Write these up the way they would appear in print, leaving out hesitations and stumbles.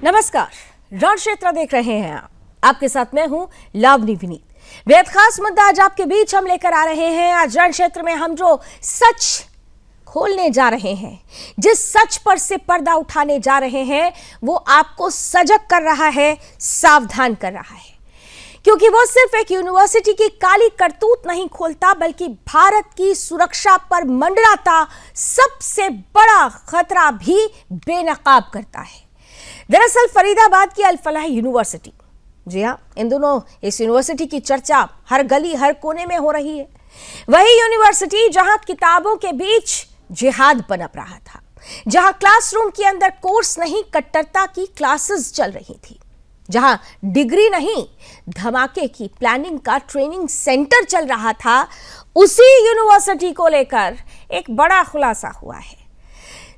नमस्कार, रण क्षेत्र देख रहे हैं आप। आपके साथ मैं हूं लावनी विनीत। बेहद खास मुद्दा आज आपके बीच हम लेकर आ रहे हैं। आज रण क्षेत्र में हम जो सच खोलने जा रहे हैं, जिस सच पर से पर्दा उठाने जा रहे हैं, वो आपको सजग कर रहा है, सावधान कर रहा है। क्योंकि वो सिर्फ एक यूनिवर्सिटी की काली करतूत नहीं खोलता, बल्कि भारत की सुरक्षा पर मंडराता सबसे बड़ा खतरा भी बेनकाब करता है। दरअसल फरीदाबाद की अल फलाह यूनिवर्सिटी, जी हाँ, इन दिनों इस यूनिवर्सिटी की चर्चा हर गली हर कोने में हो रही है। वही यूनिवर्सिटी जहां किताबों के बीच जिहाद पनप रहा था, जहां क्लासरूम के अंदर कोर्स नहीं कट्टरता की क्लासेस चल रही थी, जहां डिग्री नहीं धमाके की प्लानिंग का ट्रेनिंग सेंटर चल रहा था, उसी यूनिवर्सिटी को लेकर एक बड़ा खुलासा हुआ है।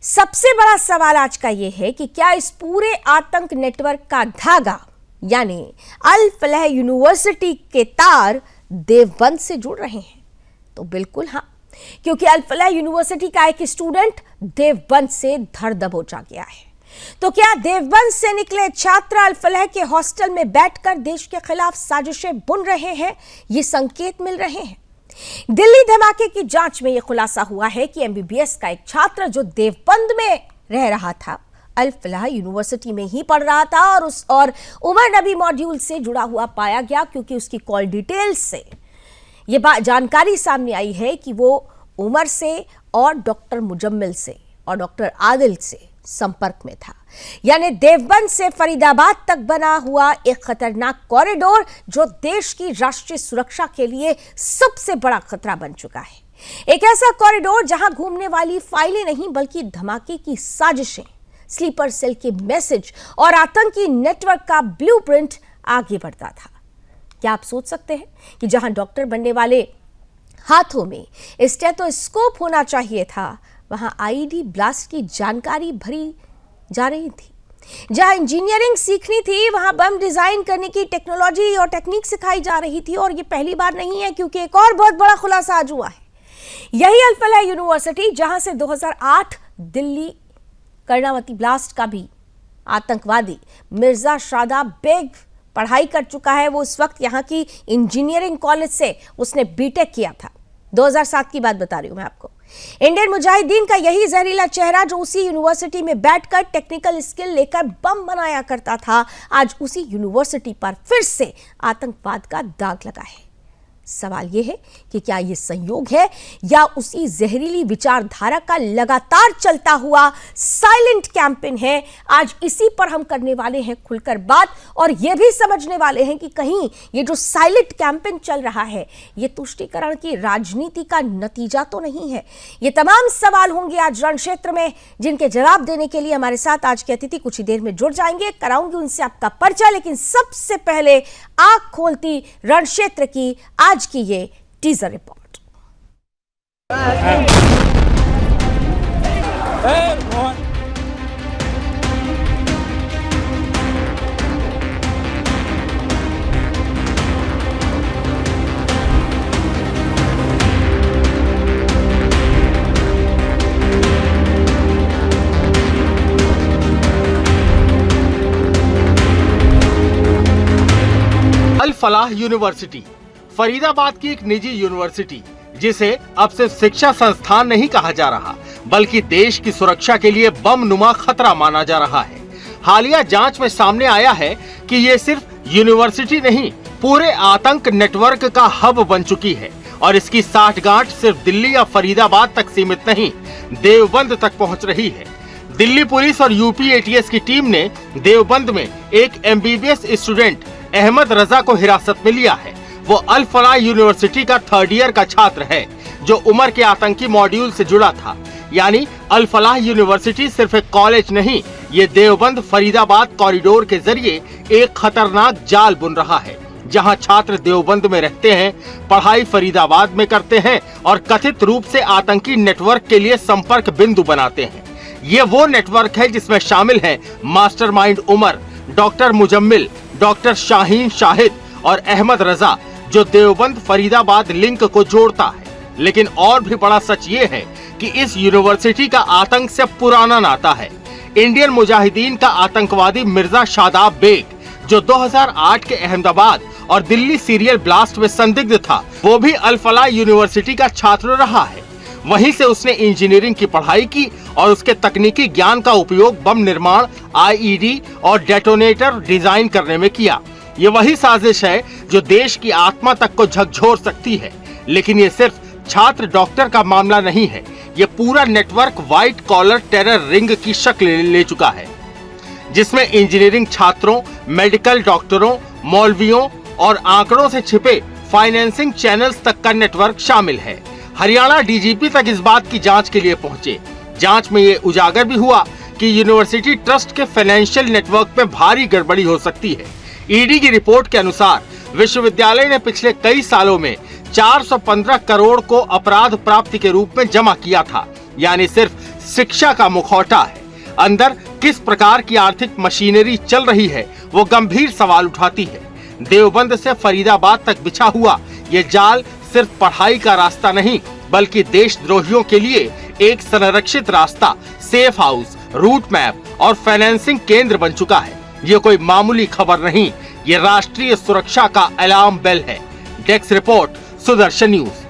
सबसे बड़ा सवाल आज का यह है कि क्या इस पूरे आतंक नेटवर्क का धागा यानी अल फलाह यूनिवर्सिटी के तार देवबंद से जुड़ रहे हैं? तो बिल्कुल हाँ, क्योंकि अल फलाह यूनिवर्सिटी का एक स्टूडेंट देवबंद से धर दबोचा गया है। तो क्या देवबंद से निकले छात्र अल फलाह के हॉस्टल में बैठकर देश के खिलाफ साजिशें बुन रहे हैं? ये संकेत मिल रहे हैं। दिल्ली धमाके की जांच में यह खुलासा हुआ है कि एमबीबीएस का एक छात्र जो देवबंद में रह रहा था, अल फलाह यूनिवर्सिटी में ही पढ़ रहा था और उमर नबी मॉड्यूल से जुड़ा हुआ पाया गया, क्योंकि उसकी कॉल डिटेल्स से यह जानकारी सामने आई है कि वो उमर से और डॉक्टर मुजम्मिल से और डॉक्टर आदिल से संपर्क में था। यानी देवबंद से फरीदाबाद तक बना हुआ एक खतरनाक कॉरिडोर जो देश की राष्ट्रीय सुरक्षा के लिए सबसे बड़ा खतरा बन चुका है। एक ऐसा कॉरिडोर जहां घूमने वाली फाइलें नहीं बल्कि धमाके की साजिशें, स्लीपर सेल के मैसेज और आतंकी नेटवर्क का ब्लूप्रिंट आगे बढ़ता था। क्या आप सोच सकते हैं कि जहां डॉक्टर बनने वाले हाथों में स्टेथोस्कोप होना चाहिए था, वहां आईईडी ब्लास्ट की जानकारी भरी जा रही थी। जहां इंजीनियरिंग सीखनी थी, वहां बम डिजाइन करने की टेक्नोलॉजी और टेक्निक सिखाई जा रही थी। और ये पहली बार नहीं है, क्योंकि एक और बहुत बड़ा खुलासा आज हुआ है। यही अल फलाह यूनिवर्सिटी जहां से 2008 दिल्ली कर्णावती ब्लास्ट का भी आतंकवादी मिर्जा शादाब बेग पढ़ाई कर चुका है। वो उस वक्त यहाँ की इंजीनियरिंग कॉलेज से उसने बीटेक किया था। 2007 की बात बता रही हूं मैं आपको। इंडियन मुजाहिदीन का यही जहरीला चेहरा जो उसी यूनिवर्सिटी में बैठकर टेक्निकल स्किल लेकर बम बनाया करता था, आज उसी यूनिवर्सिटी पर फिर से आतंकवाद का दाग लगा है। सवाल यह है कि क्या यह संयोग है या उसी जहरीली विचारधारा का लगातार चलता हुआ साइलेंट कैंपेन है? आज इसी पर हम करने वाले हैं खुलकर बात, और यह भी समझने वाले हैं कि कहीं ये जो साइलेंट कैंपेन चल रहा है, ये तुष्टीकरण की राजनीति का नतीजा तो नहीं है। ये तमाम सवाल होंगे आज रण क्षेत्र में, जिनके जवाब देने के लिए हमारे साथ आज के अतिथि कुछ ही देर में जुड़ जाएंगे। कराऊंगी उनसे आपका परिचय, लेकिन सबसे पहले आंख खोलती रण क्षेत्र की आज की ये टीजर रिपोर्ट। अल फलाह यूनिवर्सिटी फरीदाबाद की एक निजी यूनिवर्सिटी, जिसे अब सिर्फ शिक्षा संस्थान नहीं कहा जा रहा, बल्कि देश की सुरक्षा के लिए बम नुमा खतरा माना जा रहा है। हालिया जांच में सामने आया है कि ये सिर्फ यूनिवर्सिटी नहीं, पूरे आतंक नेटवर्क का हब बन चुकी है। और इसकी साठगांठ सिर्फ दिल्ली या फरीदाबाद तक सीमित नहीं, देवबंद तक पहुंच रही है। दिल्ली पुलिस और यूपी एटीएस की टीम ने देवबंद में एक एमबीबीएस स्टूडेंट अहमद रजा को हिरासत में लिया है। वो अल फलाह यूनिवर्सिटी का 3rd ईयर का छात्र है, जो उमर के आतंकी मॉड्यूल से जुड़ा था। यानी अल फलाह यूनिवर्सिटी सिर्फ एक कॉलेज नहीं, ये देवबंद फरीदाबाद कॉरिडोर के जरिए एक खतरनाक जाल बुन रहा है, जहां छात्र देवबंद में रहते हैं, पढ़ाई फरीदाबाद में करते हैं और कथित रूप से आतंकी नेटवर्क के लिए संपर्क बिंदु बनाते हैं। ये वो नेटवर्क है जिसमें शामिल हैं mastermind Umar, doctor Muzammil, doctor Shaheen Shahid और अहमद रजा, जो देवबंद फरीदाबाद लिंक को जोड़ता है। लेकिन और भी बड़ा सच ये है कि इस यूनिवर्सिटी का आतंक से पुराना नाता है। इंडियन मुजाहिदीन का आतंकवादी मिर्जा शादाब बेग, जो 2008 के अहमदाबाद और दिल्ली सीरियल ब्लास्ट में संदिग्ध था, वो भी अल फलाह यूनिवर्सिटी का छात्र रहा है। वहीं से उसने इंजीनियरिंग की पढ़ाई की और उसके तकनीकी ज्ञान का उपयोग बम निर्माण, आईईडी और डेटोनेटर डिजाइन करने में किया। ये वही साजिश है जो देश की आत्मा तक को झकझोर सकती है। लेकिन ये सिर्फ छात्र डॉक्टर का मामला नहीं है, ये पूरा network white collar terror ring की शक्ल ले चुका है, जिसमें इंजीनियरिंग छात्रों, मेडिकल डॉक्टरों, मौलवियों और आंकड़ों से छिपे फाइनेंसिंग चैनल्स तक का नेटवर्क शामिल है। हरियाणा डीजीपी तक इस बात की जांच के लिए पहुंचे। जांच में ये उजागर भी हुआ कि यूनिवर्सिटी ट्रस्ट के फाइनेंशियल नेटवर्क में भारी गड़बड़ी हो सकती है। ईडी की रिपोर्ट के अनुसार विश्वविद्यालय ने पिछले कई सालों में 415 करोड़ को अपराध प्राप्ति के रूप में जमा किया था, यानी सिर्फ शिक्षा का मुखौटा है। अंदर किस प्रकार की आर्थिक मशीनरी चल रही है, वो गंभीर सवाल उठाती है। देवबंद से फरीदाबाद तक बिछा हुआ ये जाल सिर्फ पढ़ाई का रास्ता नहीं, बल्कि देशद्रोहियों के लिए एक संरक्षित रास्ता, सेफ हाउस, रूट मैप और फाइनेंसिंग केंद्र बन चुका है। ये कोई मामूली खबर नहीं, ये राष्ट्रीय सुरक्षा का अलार्म बेल है। Desk report, Sudarshan news.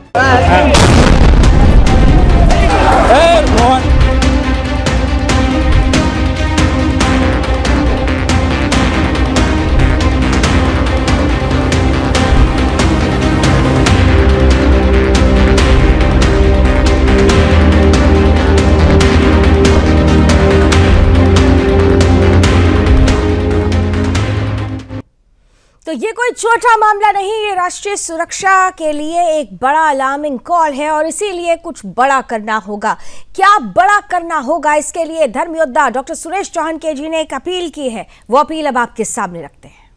तो ये कोई छोटा मामला नहीं, ये राष्ट्रीय सुरक्षा के लिए एक बड़ा अलार्मिंग कॉल है और इसीलिए कुछ बड़ा करना होगा। क्या बड़ा करना होगा, इसके लिए धर्म योद्धा डॉक्टर सुरेश चौहान के जी ने एक अपील की है। वो अपील अब आपके सामने रखते हैं।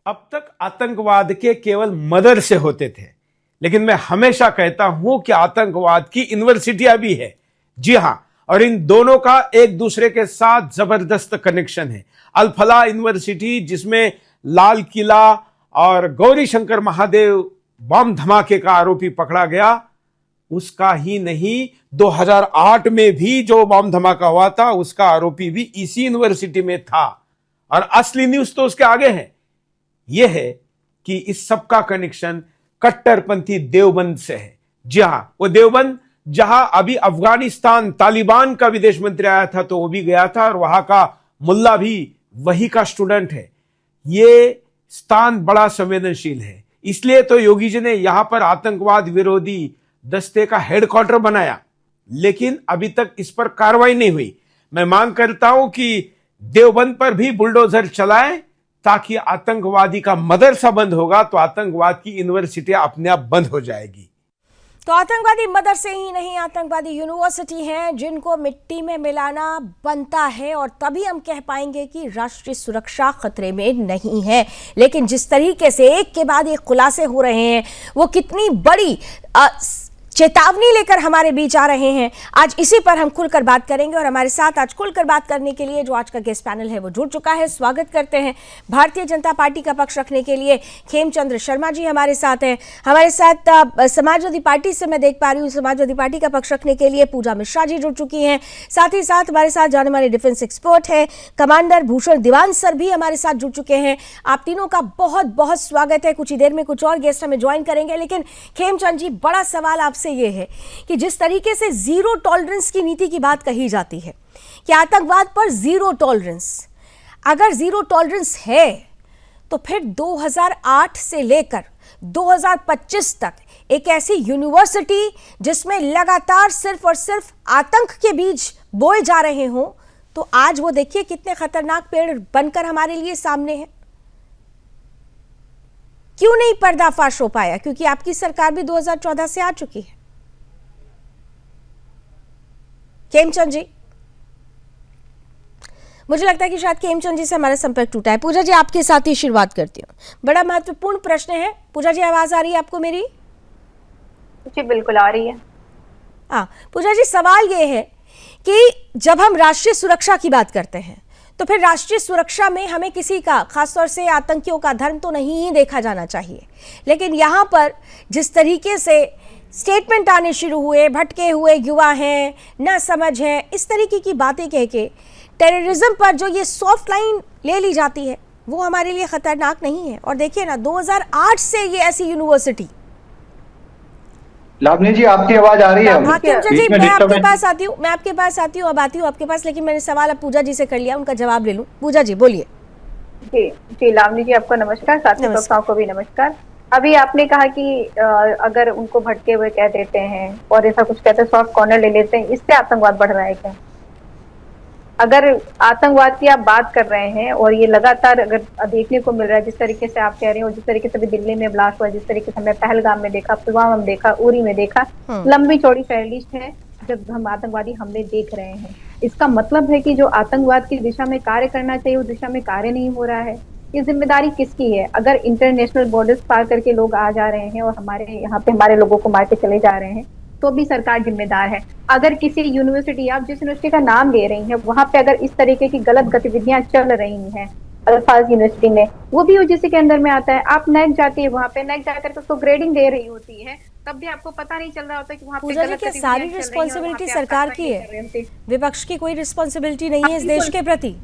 अब तक आतंकवाद के केवल मदर से होते थे, लेकिन मैं हमेशा कहता हूं कि आतंकवाद की यूनिवर्सिटियां भी है। जी हां, और इन दोनों का एक दूसरे के साथ जबरदस्त कनेक्शन है। अल फलाह यूनिवर्सिटी, जिसमें लाल किला और गौरी शंकर महादेव बम धमाके का आरोपी पकड़ा गया, उसका ही नहीं 2008 में भी जो बम धमाका हुआ था उसका आरोपी भी इसी यूनिवर्सिटी में था। और असली न्यूज तो उसके आगे है। यह है कि इस सबका कनेक्शन कट्टरपंथी देवबंद से है। जी हां, वो देवबंद जहां अभी अफगानिस्तान तालिबान का विदेश मंत्री आया था तो वो भी गया था, और वहां का मुल्ला भी वही का स्टूडेंट है। ये स्थान बड़ा संवेदनशील है, इसलिए तो योगी जी ने यहां पर आतंकवाद विरोधी दस्ते का हेडक्वार्टर बनाया, लेकिन अभी तक इस पर कार्रवाई नहीं हुई। मैं मांग करता हूं कि देवबंद पर भी बुलडोजर चलाएं, ताकि आतंकवादी का मदरसा बंद होगा तो आतंकवाद की यूनिवर्सिटियां अपने आप बंद हो जाएगी। तो आतंकवादी मदरसे ही नहीं, आतंकवादी यूनिवर्सिटी हैं जिनको मिट्टी में मिलाना बनता है, और तभी हम कह पाएंगे कि राष्ट्रीय सुरक्षा खतरे में नहीं है। लेकिन जिस तरीके से एक के बाद एक खुलासे हो रहे हैं, वो कितनी बड़ी चेतावनी लेकर हमारे बीच आ रहे हैं, आज इसी पर हम खुलकर बात करेंगे। और हमारे साथ आज खुलकर बात करने के लिए जो आज का गेस्ट पैनल है वो जुड़ चुका है। स्वागत करते हैं भारतीय जनता पार्टी का पक्ष रखने के लिए खेमचंद्र शर्मा जी हमारे साथ हैं। हमारे साथ समाजवादी पार्टी से मैं देख पा रही हूँ, समाजवादी पार्टी का पक्ष रखने के लिए पूजा मिश्रा जी जुड़ चुकी हैं। साथ ही साथ हमारे साथ जाने माने डिफेंस एक्सपर्ट हैं कमांडर भूषण दीवान सर भी हमारे साथ जुड़ चुके हैं। आप तीनों का बहुत बहुत स्वागत है। कुछ ही देर में कुछ और गेस्ट हमें ज्वाइन करेंगे, लेकिन खेमचंद जी, बड़ा सवाल आपसे ये है कि जिस तरीके से जीरो टॉलरेंस की नीति की बात कही जाती है कि आतंकवाद पर जीरो टॉलरेंस, अगर जीरो टॉलरेंस है तो फिर 2008 से लेकर 2025 तक एक ऐसी यूनिवर्सिटी जिसमें लगातार सिर्फ और सिर्फ आतंक के बीज बोए जा रहे हों, तो आज वो देखिए कितने खतरनाक पेड़ बनकर हमारे लिए सामने है। क्यों नहीं पर्दाफाश हो पाया? क्योंकि आपकी सरकार भी 2014 से आ चुकी है। खेमचंद जी, मुझे लगता है कि शायद खेमचंद जी से हमारा संपर्क टूटा है। पूजा जी, आपके साथ ही शुरुआत करती हूँ। बड़ा महत्वपूर्ण प्रश्न है। पूजा जी, आवाज आ रही है आपको मेरी? जी बिल्कुल आ रही है। हाँ पूजा जी, सवाल ये है कि जब हम राष्ट्रीय सुरक्षा की बात करते हैं तो फिर राष्ट्रीय सुरक्षा में हमें किसी का, खासतौर से आतंकियों का धर्म तो नहीं ही देखा जाना चाहिए, लेकिन यहाँ पर जिस तरीके से स्टेटमेंट आने शुरू हुए, भटके हुए युवा हैं, ना समझ है, इस तरीके की बातें कह के टेररिज्म पर जो ये सॉफ्ट लाइन ले ली जाती है वो हमारे लिए खतरनाक नहीं है। और देखिए ना, 2008 से ये ऐसी यूनिवर्सिटी। लावनी जी, आपकी आवाज आ रही है? हाँ केमचंद जी, बीच में मैं आपके डिस्टर्बेंस। पास आती हूँ, अब आती हूँ आपके पास, लेकिन मैंने सवाल अब पूजा जी से कर लिया, उनका जवाब ले लूं। पूजा जी बोलिए। जी जी, लावनी जी आपको नमस्कार, साथी नमस्कार। श्रोताओं को भी नमस्कार। अभी आपने कहा कि अगर उनको भटके हुए कह देते हैं और ऐसा कुछ कहते हैं, सॉफ्ट कॉर्नर ले लेते हैं, इससे आतंकवाद बढ़ रहा है क्या? अगर आतंकवाद की आप बात कर रहे हैं और ये लगातार अगर देखने को मिल रहा है, जिस तरीके से आप कह रहे हैं, और जिस तरीके से भी दिल्ली में ब्लास्ट हुआ, जिस तरीके से हमने पहलगाम में देखा, पुलवामा में देखा, उरी में देखा, लंबी चौड़ी फहरिस्त है जब हम आतंकवादी हमले देख रहे हैं। इसका मतलब है कि जो आतंकवाद की दिशा में कार्य करना चाहिए उस दिशा में कार्य नहीं हो रहा है। ये जिम्मेदारी किसकी है? अगर इंटरनेशनल बॉर्डर्स पार करके लोग आ जा रहे हैं और हमारे यहाँ पे हमारे लोगों को मार के चले जा रहे हैं, तो भी सरकार जिम्मेदार है। अगर किसी यूनिवर्सिटी, आप जिस यूनिवर्सिटी का नाम ले रही हैं, वहां पे अगर इस तरीके की गलत गतिविधियां चल रही हैं, अल्फाज यूनिवर्सिटी में, वो भी यूजीसी के अंदर में आता है। आप नेक जाती है वहां पे, नेक जाकर के उसको ग्रेडिंग दे रही होती है, तब भी आपको पता नहीं चल रहा होता कि वहां पे पूजा जी, गलत क्या गतिविधियां सारी चल रही हैं और रिस्पॉन्सिबिलिटी वहां पे आप सरकार कार्रवाई की नहीं कर रहे है? होते। विपक्ष की कोई रिस्पॉन्सिबिलिटी नहीं है इस देश के प्रति?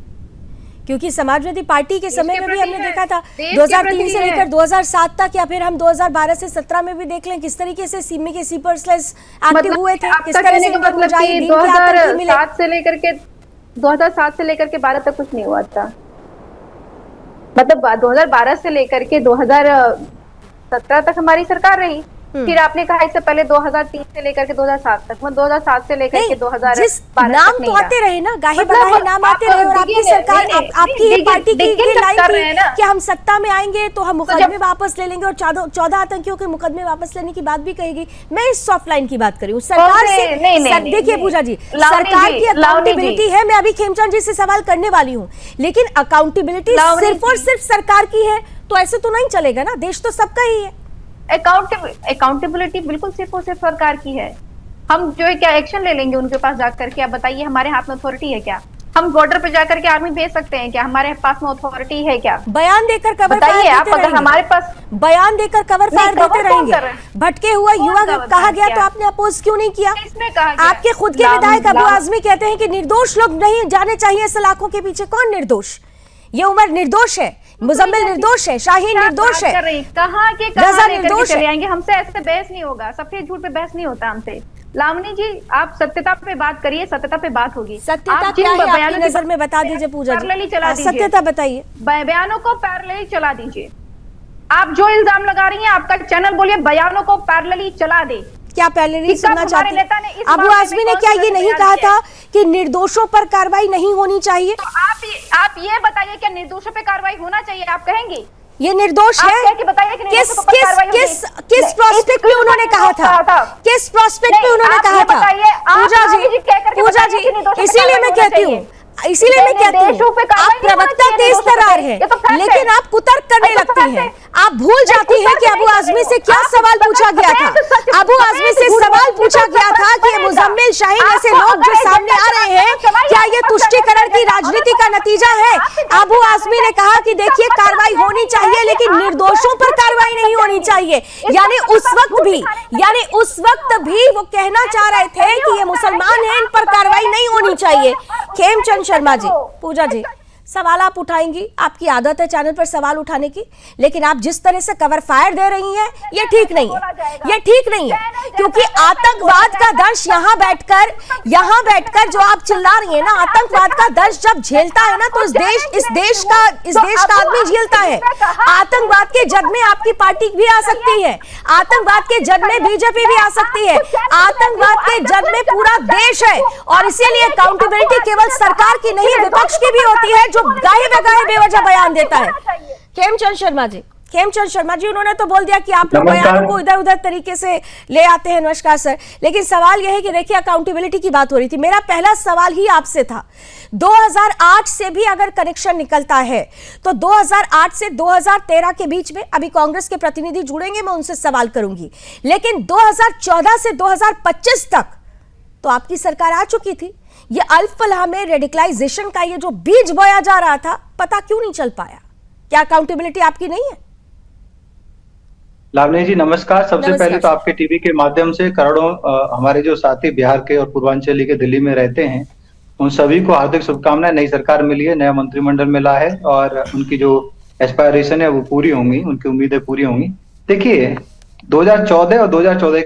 क्योंकि समाजवादी पार्टी के समय में भी हमने देखा था 2003 से लेकर 2007 तक, या फिर हम 2012 से 17 में भी देख लें किस तरीके से सिमी के सीपर्सलेस एक्टिव हुए थे, किस तरह से इनको मुजाहिदीन के आतंकी मिले। 2007 से लेकर के 12 तक कुछ नहीं हुआ था। मतलब 2012 से लेकर के 2017 तक हमारी सरकार रही। फिर आपने कहा इससे पहले 2003 से लेकर के 2007 तक, 2007 से लेकर के 2012 जिस नाम तो आते रहे ना, गाहे बगाहे नाम आते रहे, और आपकी सरकार, आपकी ही पार्टी की लाइन थी कि हम सत्ता में आएंगे तो हम मुकदमे वापस ले लेंगे और 14 आतंकियों के मुकदमे वापस लेने की बात भी कहेगी। मैं इस सॉफ्ट लाइन की बात कर रही हूँ सरकार से। देखिए पूजा जी, सरकार की अकाउंटेबिलिटी है, मैं अभी खेमचंद जी से सवाल करने वाली हूँ, लेकिन अकाउंटेबिलिटी सिर्फ और सिर्फ सरकार की है तो ऐसे तो नहीं चलेगा ना, देश तो सबका ही है। अकाउंटेबिलिटी बिल्कुल सिर्फ और सिर्फ सरकार की है। हम जो है क्या एक्शन ले लेंगे उनके पास जाकर के? आप बताइए, हमारे हाथ में अथॉरिटी है क्या? हम बॉर्डर पे जाकर के आर्मी भेज सकते हैं क्या? हमारे पास में अथॉरिटी है क्या? बयान देकर कवर बताइए आप, अगर हमारे पास बयान देकर कवर फायर देते रहेंगे। भटके हुआ युवा कहा गया तो आपने अपोज क्यों नहीं किया? आपके खुद के विधायक अबू आजमी कहते हैं कि निर्दोष लोग नहीं जाने चाहिए सलाखों के पीछे। कौन निर्दोष? ये उमर निर्दोष है, मुजम्मिल निर्दोष है, शाहीन निर्दोष है, कहाँ के रजा निर्दोष है। आएंगे? हमसे ऐसे बहस नहीं होगा, सफेद झूठ पे बहस नहीं होता हमसे। लावनी जी, आप सत्यता पे बात करिए, सत्यता पे बात होगी। सत्यता क्या है आपकी नजर में, बता दीजिए पूजा जी, सत्यता बताइए। बयानों को पैरेलली चला दीजिए। आप जो इल्जाम लगा रही हैं, आपका चैनल बोलिए बयानों को पैरेलली चला दे। क्या पैरेलली सुनना चाहती हैं? अबू आजमी ने क्या ये नहीं कहा था कि निर्दोषों पर कार्रवाई नहीं होनी चाहिए? तो आप ये बताइए, क्या निर्दोषों पे कार्रवाई होना चाहिए? आप कहेंगे ये निर्दोष है? किस प्रोस्पेक्ट में उन्होंने कहा था? किस प्रोस्पेक्ट में उन्होंने कहा था? पूजा जी, इसीलिए मैं कहती हूँ, आप प्रवक्ता तेज तर्रार हैं, लेकिन आप कुतर्क करने लगती हैं। आप भूल जाती हैं कि अबू आजमी से क्या सवाल पूछा गया था। अबू आजमी से सवाल पूछा गया था कि ये मुजम्मिल, शाहीन ऐसे लोग जो सामने आ रहे हैं, क्या ये तुष्टीकरण की राजनीति का नतीजा है? अबू आजमी ने कहा कि देखिए कार्रवाई होनी चाहिए, लेकिन निर्दोषों पर कार्रवाई नहीं होनी चाहिए। यानी उस वक्त भी वो कहना चाह रहे थे कि ये मुसलमान हैं, इन पर कार्रवाई नहीं होनी चाहिए। खेमचंद शर्मा जी, पूजा जी, सवाल आप उठाएंगी, आपकी आदत है चैनल पर सवाल उठाने की, लेकिन आप जिस तरह से कवर फायर दे रही हैं ये ठीक नहीं है, ये ठीक नहीं है। क्योंकि आतंकवाद का दर्श यहाँ बैठकर जो आप चिल्ला रही हैं ना, आतंकवाद का दर्श जब झेलता है ना तो इस देश का आदमी झेलता है। आतंकवाद के जद में आपकी पार्टी भी आ सकती है, आतंकवाद के जद में बीजेपी भी आ सकती है, आतंकवाद के जद में पूरा देश है। और इसीलिए अकाउंटेबिलिटी केवल सरकार की नहीं, विपक्ष की भी होती है जो गाहे बगाहे बेवजह बयान देता है। खेमचंद शर्मा जी, उन्होंने तो बोल दिया कि आप लोग बयानों को इधर उधर तरीके से ले आते हैं। नमस्कार सर, लेकिन सवाल यह है कि देखिए अकाउंटेबिलिटी की बात हो रही थी, मेरा पहला सवाल ही आपसे था, 2008 से भी अगर कनेक्शन निकलता है तो 2008 से 2013 के बीच में, अभी कांग्रेस के प्रतिनिधि जुड़ेंगे, मैं उनसे सवाल करूंगी, लेकिन 2014 से 2025 तक तो आपकी सरकार आ चुकी थी। ये अल्फ-फलाह में रेडिकलाइजेशन का ये जो बीज बोया जा रहा था, पता क्यों नहीं चल पाया? क्या अकाउंटेबिलिटी आपकी नहीं है? लावणी जी नमस्कार। सबसे नमस्कार पहले तो सर। आपके टीवी के माध्यम से करोड़ों हमारे जो साथी बिहार के और पूर्वांचली के दिल्ली में रहते हैं, उन सभी को हार्दिक शुभकामनाएं। नई सरकार मिली है, नया मंत्रिमंडल मिला है और उनकी जो एस्पायरेशन है वो पूरी होंगी, उनकी उम्मीदें पूरी होंगी। देखिए 2014 और 2014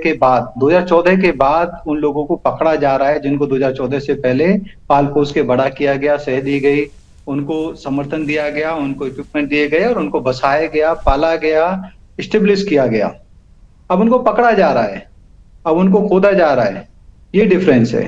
के बाद उन लोगों को पकड़ा जा रहा है जिनको 2014 से पहले पाल पोस के बड़ा किया गया, सह दी गई, उनको समर्थन दिया गया, उनको इक्विपमेंट दिए गए और उनको बसाया गया, पाला गया, स्टेब्लिश किया गया। अब उनको पकड़ा जा रहा है, अब उनको खोदा जा रहा है। ये डिफरेंस है।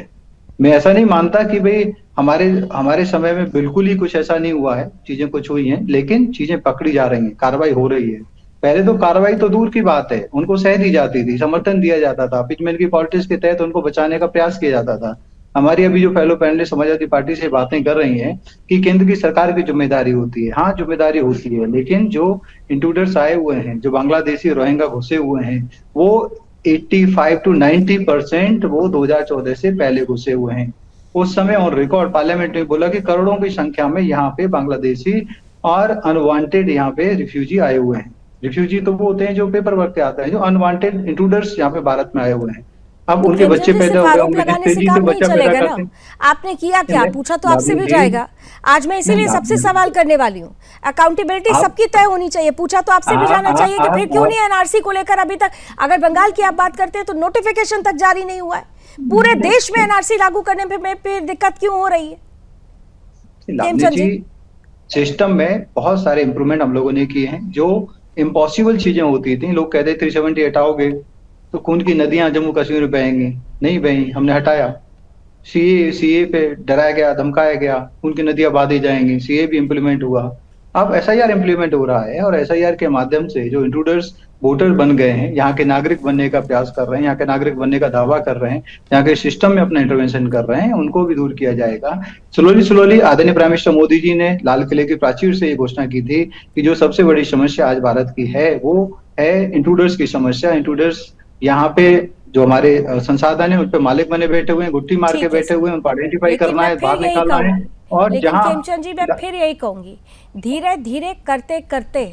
मैं ऐसा नहीं मानता कि भाई हमारे समय में बिल्कुल ही कुछ ऐसा नहीं हुआ है, चीजें कुछ हुई हैं, लेकिन चीजें पकड़ी जा रही हैं, कार्रवाई हो रही है। पहले तो कार्रवाई तो दूर की बात है, उनको सह दी जाती थी, समर्थन दिया जाता था, पिचमैन की पॉलिटिक्स के तहत उनको बचाने का प्रयास किया जाता था। हमारी अभी जो फेलो पैनलिस्ट समाजवादी पार्टी से बातें कर रही हैं कि केंद्र की सरकार की जिम्मेदारी होती है, हाँ जिम्मेदारी होती है, लेकिन जो इंट्रूडर्स आए हुए हैं, जो बांग्लादेशी रोहिंग्या घुसे हुए हैं, वो 85 to 90% वो 2014 से पहले घुसे हुए हैं। उस समय ऑन रिकॉर्ड पार्लियामेंट में बोला कि करोड़ों की संख्या में यहाँ पे बांग्लादेशी और अनवांटेड यहाँ पे रिफ्यूजी आए हुए हैं। रिफ्यूजी तो वो होते हैं जो पेपर वर्क पे आते हैं, जो अनवांटेड इंट्रूडर्स यहाँ पे भारत में आए हुए हैं। अब उनके बच्चे पैदा हो गए होंगे, जिस तेजी से बच्चा पैदा करते हैं। आपने किया क्या, पूछा तो आपसे भी जाएगा। आज मैं इसीलिए सबसे सवाल करने वाली हूँ, अकाउंटेबिलिटी सबकी तय होनी चाहिए। पूछा तो आपसे भी जाना चाहिए कि फिर क्यों नहीं एनआरसी को लेकर अभी तक, अगर बंगाल की आप बात करते हैं तो नोटिफिकेशन तक जारी नहीं हुआ है। पूरे देश में एनआरसी लागू करने में फिर दिक्कत क्यों हो रही है? हेमचंद जी, सिस्टम में बहुत सारे इंप्रूवमेंट हम लोगों ने किए हैं। जो इम्पॉसिबल चीजें होती थी, लोग कहते 370 हटाओगे तो खून की नदियां जम्मू कश्मीर में बहेंगी, नहीं बही, हमने हटाया। सीए पे डराया गया, धमकाया गया, खून की नदियां बहा दी जाएंगी, सीए भी इम्प्लीमेंट हुआ। अब एसआईआर इम्प्लीमेंट हो रहा है और एसआईआर के माध्यम से जो इंट्रूडर्स वोटर बन गए हैं, यहाँ के नागरिक बनने का प्रयास कर रहे हैं, यहाँ के नागरिक बनने का दावा कर रहे हैं, यहाँ के सिस्टम में अपना इंटरवेंशन कर रहे हैं, उनको भी दूर किया जाएगा। स्लोली आदरणीय प्राइम मिनिस्टर मोदी जी ने लाल किले की प्राचीर से ये घोषणा की थी कि जो सबसे बड़ी समस्या आज भारत की है वो है इंट्रूडर्स की समस्या। इंट्रूडर्स यहाँ पे जो हमारे संसाधन है उन पे मालिक बने बैठे हुए हैं, गुट्टी मार के बैठे हुए हैं, उनको आइडेंटिफाई करना है, बाहर निकालना है। और जहाँ हेमचंद जी, मैं फिर यही कहूंगी, धीरे धीरे करते करते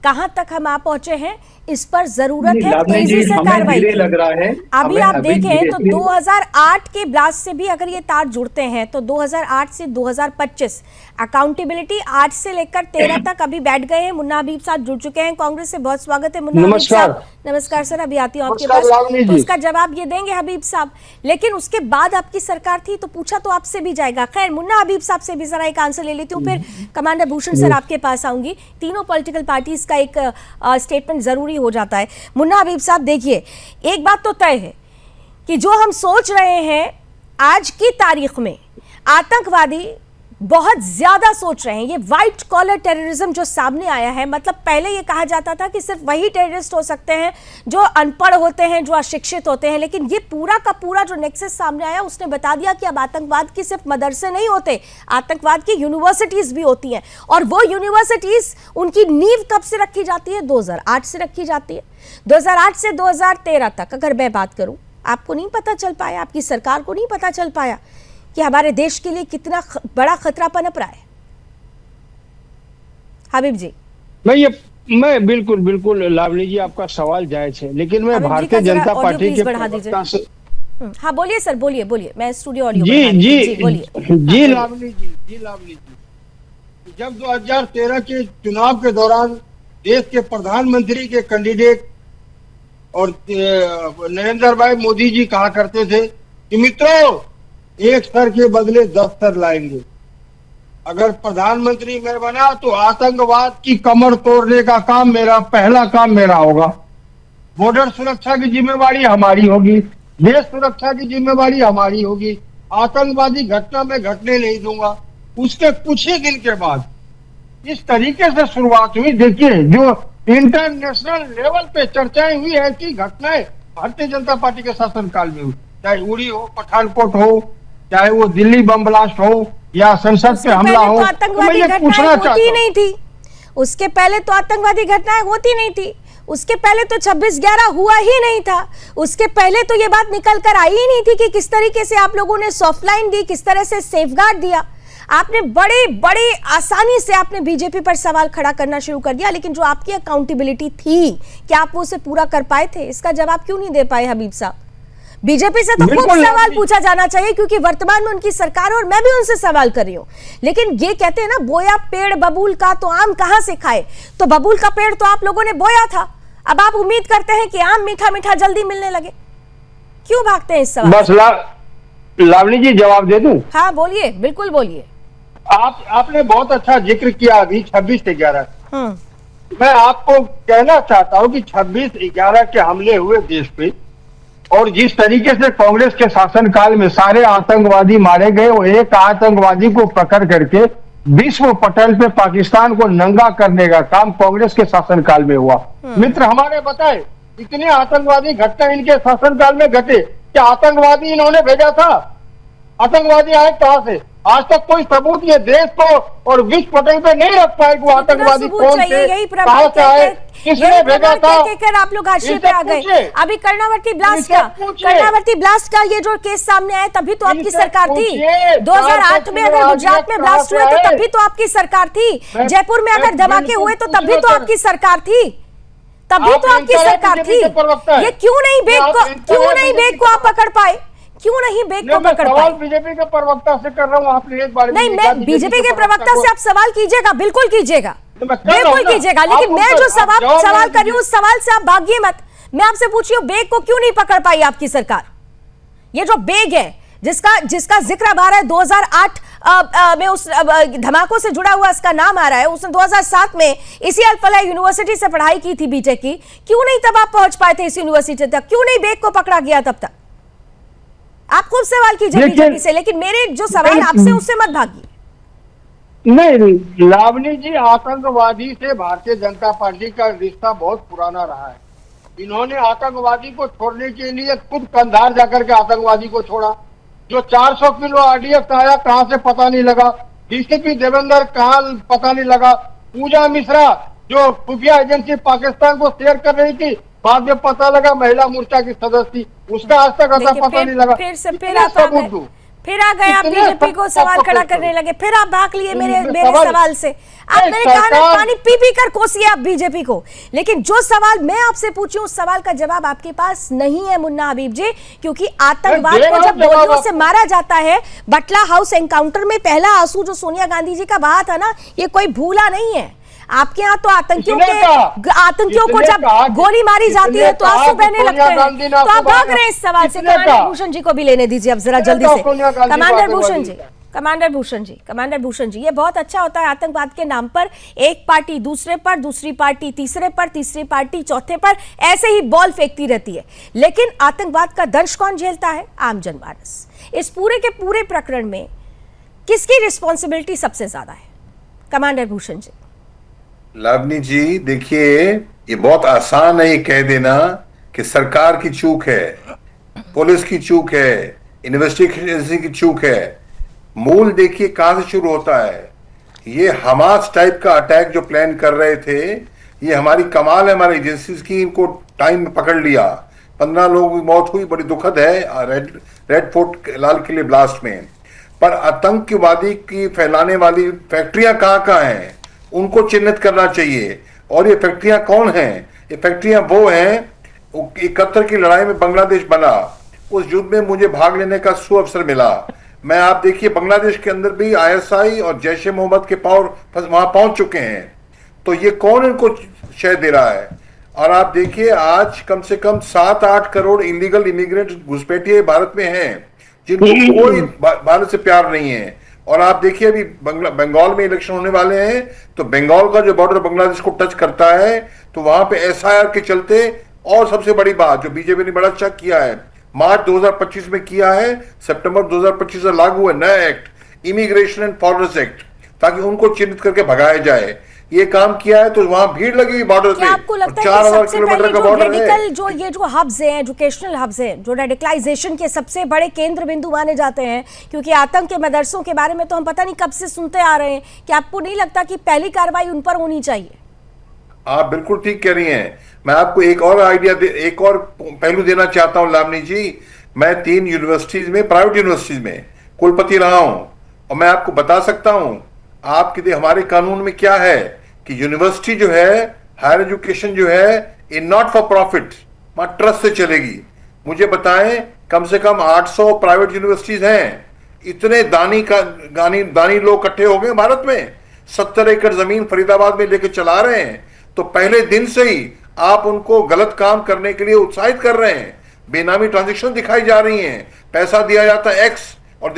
कहां तक हम आ पहुंचे हैं, इस पर जरूरत है तेजी से कार्रवाई की। लग रहा है अभी आप देखें तो 2008 के ब्लास्ट से भी अगर ये तार जुड़ते हैं तो 2008 से 2025 अकाउंटेबिलिटी 8 से लेकर 13 तक अभी बैठ गए हैं। मुन्ना हबीब साहब जुड़ चुके हैं कांग्रेस से, बहुत स्वागत है मुन्ना हबीब साहब। नमस्कार सर, अभी आती हूँ आपके पास, तो उसका जवाब ये देंगे हबीब साहब। लेकिन उसके बाद आपकी सरकार थी तो पूछा तो आपसे भी जाएगा। खैर, मुन्ना हबीब साहब से भी जरा एक आंसर ले लेती हूँ, फिर कमांडर भूषण सर आपके पास आऊंगी। तीनों पॉलिटिकल पार्टीज का एक स्टेटमेंट जरूरी हो जाता है। मुन्ना हबीब साहब, देखिए एक बात तो तय है कि जो हम सोच रहे हैं आज की तारीख में, आतंकवादी बहुत ज्यादा सोच रहे हैं। ये व्हाइट कॉलर टेररिज्म जो सामने आया है, मतलब पहले ये कहा जाता था कि सिर्फ वही टेररिस्ट हो सकते हैं जो अनपढ़ होते हैं, जो अशिक्षित होते हैं, लेकिन ये पूरा का पूरा जो नेक्सस सामने आया उसने बता दिया कि अब आतंकवाद की सिर्फ मदरसे नहीं होते, आतंकवाद की यूनिवर्सिटीज भी होती हैं। और वो यूनिवर्सिटीज, उनकी नींव कब से रखी जाती है? 2008 से रखी जाती है। 2008 से 2013 तक अगर मैं बात करूं, आपको नहीं पता चल पाया, आपकी सरकार को नहीं पता चल पाया कि हमारे देश के लिए कितना बड़ा खतरा पनप रहा है? हबीब जी, मैं बिल्कुल लावणी जी, आपका सवाल जायज है, लेकिन मैं भारतीय जनता पार्टी के प्रवक्ता से, हाँ बोलिए सर, बोलिए, मैं स्टूडियो ऑडियो जी लावणी जी, जब 2013 के चुनाव के दौरान देश के प्रधानमंत्री के कैंडिडेट और नरेंद्र भाई मोदी जी कहा करते थे कि मित्रों, एक सर के बदले 10 सर लाएंगे। अगर प्रधानमंत्री मैं बना तो आतंकवाद की कमर तोड़ने का काम पहला काम मेरा होगा। बॉर्डर सुरक्षा की जिम्मेवारी हमारी होगी, देश सुरक्षा की जिम्मेवारी हमारी होगी, आतंकवादी घटना में घटने नहीं दूंगा। उसके कुछ ही दिन के बाद इस तरीके से शुरुआत हुई। देखिए, जो इंटरनेशनल लेवल पे चर्चाएं हुई है कि घटनाएं भारतीय जनता पार्टी के शासनकाल में हुई, चाहे उड़ी हो, पठानकोट हो, चाहे वो दिल्ली बम ब्लास्ट हो या संसद पे हमला हो, तो मैं ये पूछना चाहता हूं, नहीं थी उसके पहले तो आतंकवादी घटनाएं होती नहीं थी, उसके पहले तो 26/11 हुआ ही नहीं था, उसके पहले तो ये बात निकल कर आई ही नहीं थी कि किस तरीके से आप लोगों ने सॉफ्ट लाइन दी, किस तरह से सेफगार्ड दिया। आपने बड़े बड़े आसानी से आपने बीजेपी पर सवाल खड़ा करना शुरू कर दिया, लेकिन जो आपकी अकाउंटेबिलिटी थी, क्या आप वो उसे पूरा कर पाए थे? इसका जवाब क्यों नहीं दे पाए हबीब साहब? बीजेपी से तो खूब सवाल पूछा जाना चाहिए क्योंकि वर्तमान में उनकी सरकार और मैं भी उनसे सवाल कर रही हूं, लेकिन ये कहते हैं ना, बोया पेड़ बबूल का तो आम कहां से खाए। तो बबूल का पेड़ तो आप लोगों ने बोया था, अब आप उम्मीद करते हैं कि आम मीठा मीठा जल्दी मिलने लगे। क्यों भागते हैं इस सवाल? बस लावणी जी जवाब दे दूं? हाँ बोलिए, बिल्कुल बोलिए। आपने बहुत अच्छा जिक्र किया अभी 26/11। हम्म। मैं आपको कहना चाहता हूं कि 26/11 के हमले हुए देश पे, और जिस तरीके से कांग्रेस के शासनकाल में सारे आतंकवादी मारे गए, वो एक आतंकवादी को पकड़ करके विश्व पटल पे पाकिस्तान को नंगा करने का काम कांग्रेस के शासनकाल में हुआ। मित्र हमारे बताए इतने आतंकवादी घटना इनके शासनकाल में घटे, क्या आतंकवादी इन्होंने भेजा था? आतंकवादी आए कहां से? आज तक कोई सबूत ये देश को और विश्व पटल पे नहीं रख पाए कि वो आतंकवादी कौन थे, कहां से आए, किसने भेजा था। आप लोग हाशिए पे आ गए। अभी कर्णावती ब्लास्ट का ये जो केस सामने आया, तभी तो आपकी सरकार थी। 2008 में अगर गुजरात में ब्लास्ट हुए तो तभी तो आपकी सरकार थी। जयपुर में अगर धमाके हुए तो तभी तो आपकी सरकार थी, तभी तो आपकी सरकार थी। ये क्यों नहीं बेग को आप पकड़ पाए? क्यों नहीं बेग को पकड़ पाए? बीजेपी के प्रवक्ता से कर रहा हूँ, आपने एक बार नहीं, मैं बीजेपी के प्रवक्ता से आप सवाल कीजिएगा, बिल्कुल कीजिएगा, बिल्कुल कीजिएगा, लेकिन मैं जो सवाल कर रही हूँ उस सवाल से आप भागिए मत। मैं आपसे पूछ रही हूँ, बेग को क्यों नहीं पकड़ पाई आपकी सरकार? ये जो बेग है जिसका जिक्र अब आ रहा है, 2008 में उस धमाकों से जुड़ा हुआ इसका नाम आ रहा है, उसने 2007 में इसी अल-फलाह यूनिवर्सिटी से पढ़ाई की थी, बीटेक की। क्यों नहीं तब आप पहुंच पाए थे इस यूनिवर्सिटी तक? क्यों नहीं बेग को पकड़ा गया तब तक? आप खूब सवाल कीजिए बीजेपी से, लेकिन मेरे जो सवाल आपसे उससे मत भागिए। नहीं लावणी जी, आतंकवादी से भारतीय जनता पार्टी का रिश्ता बहुत पुराना रहा है। इन्होंने आतंकवादी को छोड़ने के लिए खुद कंधार जाकर के आतंकवादी को छोड़ा। जो 400 किलो आरडीएक्स आया कहां से पता नहीं लगा, डीसीपी देवेंद्र कहां पता नहीं लगा, पूजा मिश्रा जो खुफिया एजेंसी पाकिस्तान को शेयर कर रही थी, बाद में पता लगा महिला मोर्चा की सदस्य थी, उसका आज तक ऐसा पता नहीं लगा। फिर आ गए आप बीजेपी को सवाल खड़ा करने लगे, फिर आप भाग लिए मेरे सवाल से। आप मेरे कान में पानी पी पी कर कोसिए आप बीजेपी को, लेकिन जो सवाल मैं आपसे पूछूं उस सवाल का जवाब आपके पास नहीं है मुन्ना हबीब जी, क्योंकि आतंकवाद को जब गोलियों से मारा जाता है, बटला हाउस एनकाउंटर में पहला आंसू जो सोनिया गांधी जी का बहा था ना, ये कोई भूला नहीं है। आपके यहाँ तो आतंकियों को जब गोली मारी जाती है तो आंसू बहने लगते हैं, तो आप भाग रहे हैं इस सवाल से। कमांडर भूषण जी को भी लेने दीजिए अब जरा जल्दी से। कमांडर भूषण जी, ये बहुत अच्छा होता है आतंकवाद के नाम पर एक पार्टी दूसरे पर, दूसरी पार्टी तीसरे पर, तीसरी पार्टी चौथे पर, ऐसे ही बॉल फेंकती रहती है, लेकिन आतंकवाद का दंश कौन झेलता है? आम जनमानस। इस पूरे के पूरे प्रकरण में किसकी रिस्पॉन्सिबिलिटी सबसे ज्यादा है? कमांडर भूषण जी। लावणी जी देखिए, ये बहुत आसान है ये कह देना कि सरकार की चूक है, पुलिस की चूक है, इन्वेस्टिगेशन एजेंसी की चूक है। मूल देखिए कहां से शुरू होता है। ये हमास टाइप का अटैक जो प्लान कर रहे थे, ये हमारी कमाल है हमारी एजेंसीज की, इनको टाइम में पकड़ लिया। 15 लोगों की मौत हुई, बड़ी दुखद है रेड फोर्ट लाल किले ब्लास्ट में। पर आतंकवादी की फैलाने वाली फैक्ट्रियां कहां हैं, उनको चिन्हित करना चाहिए। और ये फैक्ट्रियां कौन हैं? ये फैक्ट्रियां वो हैं, 71 की लड़ाई में बांग्लादेश बना, उस युद्ध में मुझे भाग लेने का सुअवसर मिला। मैं आप देखिए बांग्लादेश के अंदर भी आईएसआई और जैश ए मोहम्मद के पावर वहां पहुंच चुके हैं। तो ये कौन इनको शय दे रहा है? और आप देखिए आज कम से कम 7-8 करोड़ इलीगल इमिग्रेंट घुसपैठिए भारत में हैं, जिनको कोई भारत से प्यार नहीं है। और आप देखिए अभी बंगाल में इलेक्शन होने वाले हैं, तो बंगाल का जो बॉर्डर बांग्लादेश को टच करता है, तो वहां पे एसआईआर के चलते, और सबसे बड़ी बात जो बीजेपी ने बड़ा अच्छा किया है, मार्च 2025 में किया है, सितंबर 2025 से लागू है नया act, immigration and foreigners act, ताकि उनको चिन्हित करके भगाया जाए। ये काम किया है तो वहां भीड़ लगी बॉर्डर पे। आपको लगता है कि सबसे पहले जो रेडिकल जो हब्स हैं, एजुकेशनल हब्स हैं, जो रेडिकलाइजेशन के सबसे बड़े केंद्र बिंदु माने जाते हैं, क्योंकि आतंक के मदरसों के बारे में तो हम पता नहीं कब से सुनते आ रहे हैं, कि आपको नहीं लगता कि पहली कार्रवाई उन पर होनी चाहिए? आप बिल्कुल ठीक कह रही हैं। मैं आपको एक और आइडिया एक और पहलू देना चाहता हूं लावनी जी। मैं 3 यूनिवर्सिटीज में, प्राइवेट यूनिवर्सिटीज में कुलपति रहा हूं। और मैं आपको बता सकता हूं, आपके हमारे कानून में क्या है कि यूनिवर्सिटी जो है, हायर एजुकेशन जो है, ये नॉट फॉर प्रॉफिट, वहां ट्रस्ट से चलेगी। मुझे बताएं, कम से कम 800 प्राइवेट यूनिवर्सिटीज हैं। इतने दानी लोग इकट्ठे हो गए भारत में, 70 एकड़ जमीन फरीदाबाद में लेके चला रहे हैं। तो पहले दिन से ही आप उनको गलत काम करने के लिए उत्साहित कर रहे हैं। बेनामी ट्रांजैक्शन दिखाई जा रही हैं, पैसा दिया जाता है एक्स और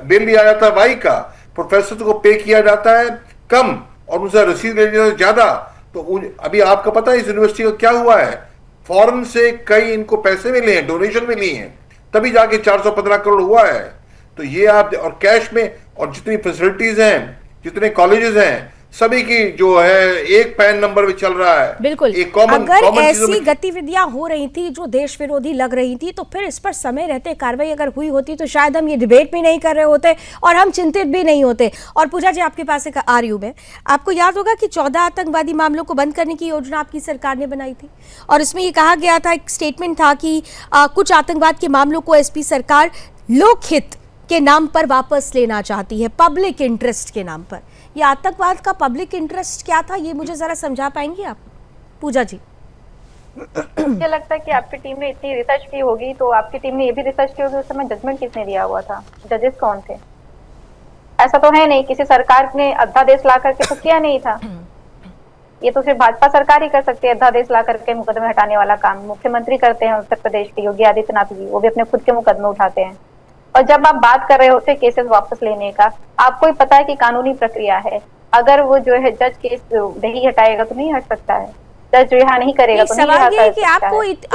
बिल लिया जाता है वाई का, प्रोफेसर को पे किया जाता है कम और उनसे रसीद ले जाता है ज्यादा। तो अभी आपको पता है इस यूनिवर्सिटी का क्या हुआ है? फॉरेन से कई इनको पैसे मिले हैं, डोनेशन मिली हैं, तभी जाके 415 करोड़ हुआ है। तो ये आप, और कैश में, और जितनी फैसिलिटीज हैं, जितने कॉलेजेस हैं, सभी की जो है एक पैन नंबर में चल रहा है। बिल्कुल, अगर ऐसी गतिविधियां हो रही थी जो देश विरोधी लग रही थी, तो फिर इस पर समय रहते कार्रवाई अगर हुई होती तो शायद हम ये डिबेट भी नहीं कर रहे होते और हम चिंतित भी नहीं होते। और पूजा जी, आपके पास एक आ रही हूं मैं, आपको याद होगा कि 14 आतंकवादी मामलों को बंद करने की योजना आपकी सरकार ने बनाई थी और इसमें ये कहा गया था, एक स्टेटमेंट था कि कुछ आतंकवाद के मामलों को एसपी सरकार लोकहित के नाम पर वापस लेना चाहती है, पब्लिक इंटरेस्ट के नाम पर। ये आतंकवाद का पब्लिक इंटरेस्ट क्या था, ये मुझे जरा समझा पाएंगी आप, पूजा जी? मुझे लगता है कि आपकी टीम ने इतनी रिसर्च की होगी, तो आपकी टीम ने ये भी रिसर्च की होगी उस समय जजमेंट किसने दिया हुआ था, जजेस कौन थे। ऐसा तो है नहीं किसी सरकार ने अध्यादेश ला करके तो किया नहीं था। ये तो सिर्फ भाजपा सरकार ही कर सकती है, अध्यादेश ला करके मुकदमे हटाने वाला काम। मुख्यमंत्री करते हैं उत्तर प्रदेश के योगी आदित्यनाथ जी, वो भी अपने खुद के मुकदमे उठाते हैं। और जब आप बात कर रहे होते केसेस वापस लेने का, आपको ही पता है कि कानूनी प्रक्रिया है। अगर वो जो है जज केस नहीं हटाएगा तो नहीं हट सकता है, जज रिहा नहीं करेगा तो नहीं रिहा कर सकता है।